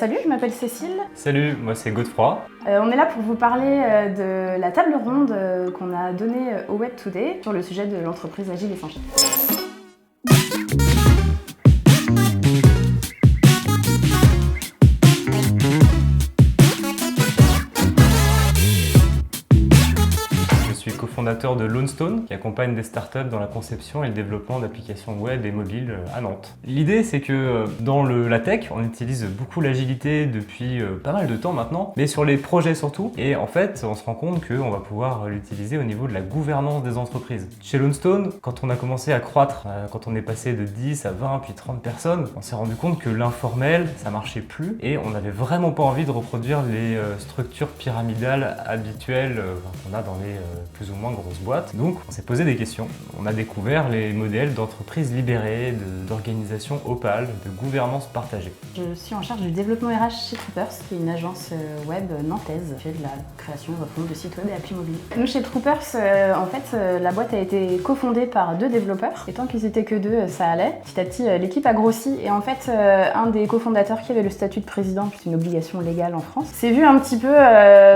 Salut, je m'appelle Cécile. Salut, moi c'est Godefroy. On est là pour vous parler de la table ronde qu'on a donnée au Web Today sur le sujet de l'entreprise agile et sans chiffre. Je suis cofondateur de Lonestone, qui accompagne des startups dans la conception et le développement d'applications web et mobiles à Nantes. L'idée, c'est que dans la tech, on utilise beaucoup l'agilité depuis pas mal de temps maintenant, mais sur les projets surtout. Et en fait, on se rend compte qu'on va pouvoir l'utiliser au niveau de la gouvernance des entreprises. Chez Lonestone, quand on a commencé à croître, quand on est passé de 10 à 20 puis 30 personnes, on s'est rendu compte que l'informel, ça marchait plus et on n'avait vraiment pas envie de reproduire les structures pyramidales habituelles qu'on a dans les plus ou moins grosses boîtes. Donc on s'est posé des questions. On a découvert les modèles d'entreprises libérées, d'organisations opales, de gouvernance partagée. Je suis en charge du développement RH chez Troopers, qui est une agence web nantaise qui fait de la création et refonte de sites web et applis mobiles. Nous chez Troopers, en fait, la boîte a été cofondée par 2 développeurs. Et tant qu'ils étaient que 2, ça allait. Petit à petit, l'équipe a grossi et en fait, un des cofondateurs qui avait le statut de président, qui est une obligation légale en France, s'est vu un petit peu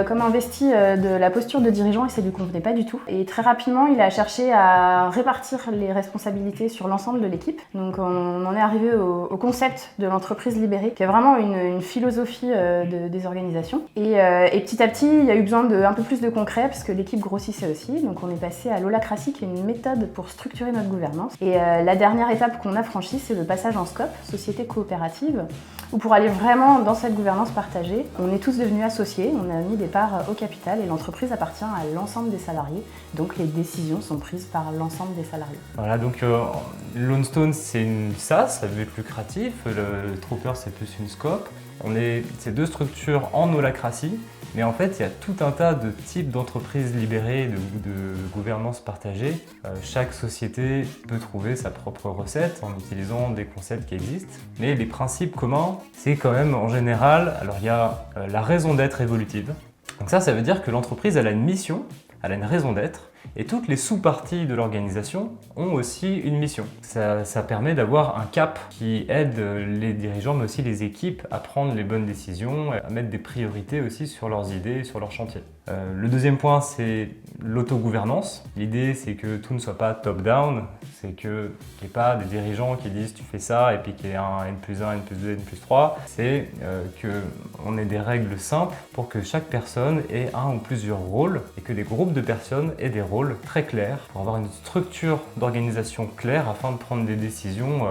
comme investi de la posture de dirigeant et ça lui convenait pas du tout. Et très rapidement, il a cherché à répartir les responsabilités sur l'ensemble de l'équipe. Donc on en est arrivé au concept de l'entreprise libérée, qui est vraiment une philosophie des organisations. Et petit à petit, il y a eu besoin d'un peu plus de concret, parce que l'équipe grossissait aussi. Donc on est passé à l'holacratie, qui est une méthode pour structurer notre gouvernance. Et la dernière étape qu'on a franchie, c'est le passage en SCOP, société coopérative, où pour aller vraiment dans cette gouvernance partagée, on est tous devenus associés, on a mis des parts au capital et l'entreprise appartient à l'ensemble des salariés. Donc les décisions sont prises par l'ensemble des salariés. Voilà, donc Lonestone c'est une SaaS, à but lucratif, le Troopers c'est plus une scope. C'est 2 structures en holacratie, mais en fait il y a tout un tas de types d'entreprises libérées, de gouvernance partagée. Chaque société peut trouver sa propre recette en utilisant des concepts qui existent, mais les principes communs, c'est quand même en général, alors il y a la raison d'être évolutive. Donc ça veut dire que l'entreprise elle a une mission, elle a une raison d'être, et toutes les sous-parties de l'organisation ont aussi une mission. Ça permet d'avoir un cap qui aide les dirigeants, mais aussi les équipes à prendre les bonnes décisions, à mettre des priorités aussi sur leurs idées, sur leurs chantiers. Le deuxième point, c'est l'autogouvernance. L'idée, c'est que tout ne soit pas top-down, c'est qu'il n'y ait pas des dirigeants qui disent tu fais ça et puis qu'il y ait un N+1, N+2, N+3. C'est qu'on ait des règles simples pour que chaque personne ait un ou plusieurs rôles et que des groupes de personnes aient des rôles très clairs pour avoir une structure d'organisation claire afin de prendre des décisions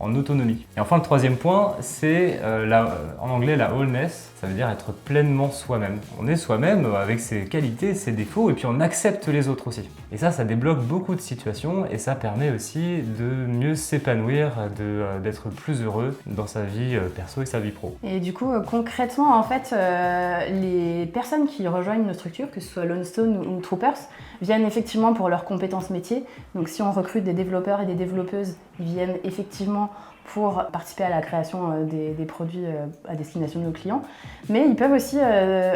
en autonomie. Et enfin, le troisième point, c'est en anglais la wholeness, ça veut dire être pleinement soi-même. On est soi-même avec ses qualités, ses défauts, et puis on accepte les autres aussi. Et ça débloque beaucoup de situations, et ça permet aussi de mieux s'épanouir, d'être plus heureux dans sa vie perso et sa vie pro. Et du coup, concrètement, en fait, les personnes qui rejoignent nos structures, que ce soit Lonestone ou Troopers, viennent effectivement pour leurs compétences métiers. Donc si on recrute des développeurs et des développeuses, ils viennent effectivement pour participer à la création des produits à destination de nos clients. Mais ils peuvent aussi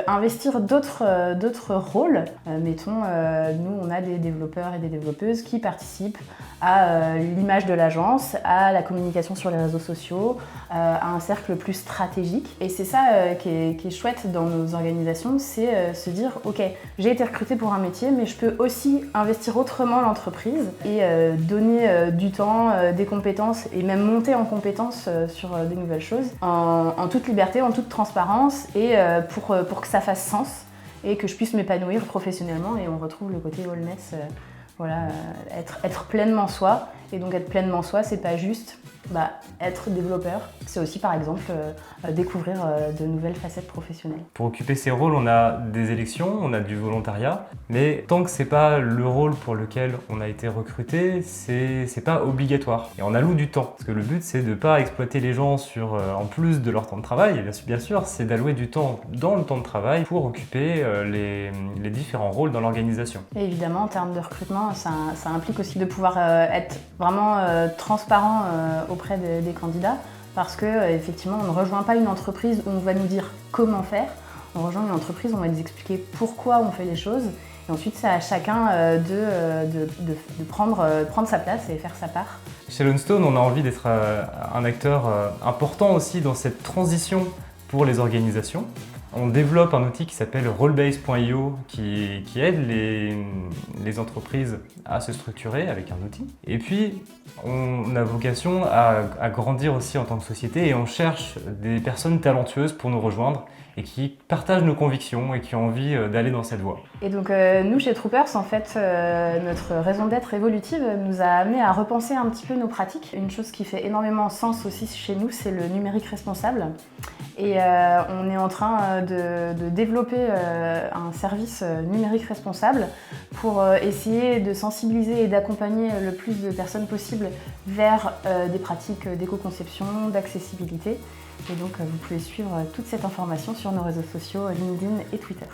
investir d'autres rôles. Mettons, nous, on a des développeurs et des développeuses qui participent à l'image de l'agence, à la communication sur les réseaux sociaux, à un cercle plus stratégique. Et c'est ça qui est chouette dans nos organisations, c'est se dire « Ok, j'ai été recrutée pour un métier, mais je peux aussi investir autrement l'entreprise et donner du temps, des compétences et même monter en compétences sur des nouvelles choses en toute liberté, en toute transparence et pour que ça fasse sens et que je puisse m'épanouir professionnellement. » Et on retrouve le côté wellness, être pleinement soi. Et donc être pleinement soi, c'est pas juste être développeur, c'est aussi par exemple découvrir de nouvelles facettes professionnelles. Pour occuper ces rôles, on a des élections, on a du volontariat, mais tant que c'est pas le rôle pour lequel on a été recruté, c'est pas obligatoire. Et on alloue du temps, parce que le but c'est de pas exploiter les gens en plus de leur temps de travail, et bien sûr c'est d'allouer du temps dans le temps de travail pour occuper les différents rôles dans l'organisation. Et évidemment, en termes de recrutement, ça implique aussi de pouvoir être vraiment transparent auprès des candidats, parce que effectivement on ne rejoint pas une entreprise où on va nous dire comment faire, on rejoint une entreprise où on va nous expliquer pourquoi on fait les choses, et ensuite c'est à chacun de prendre sa place et faire sa part. Chez Lonestone, on a envie d'être un acteur important aussi dans cette transition pour les organisations. On développe un outil qui s'appelle Rollbase.io qui aide les entreprises à se structurer avec un outil. Et puis, on a vocation à grandir aussi en tant que société et on cherche des personnes talentueuses pour nous rejoindre et qui partagent nos convictions et qui ont envie d'aller dans cette voie. Et donc nous chez Troopers, en fait, notre raison d'être évolutive nous a amené à repenser un petit peu nos pratiques. Une chose qui fait énormément sens aussi chez nous, c'est le numérique responsable. Et on est en train de développer un service numérique responsable pour essayer de sensibiliser et d'accompagner le plus de personnes possible vers des pratiques d'éco-conception, d'accessibilité. Et donc vous pouvez suivre toute cette information sur nos réseaux sociaux LinkedIn et Twitter.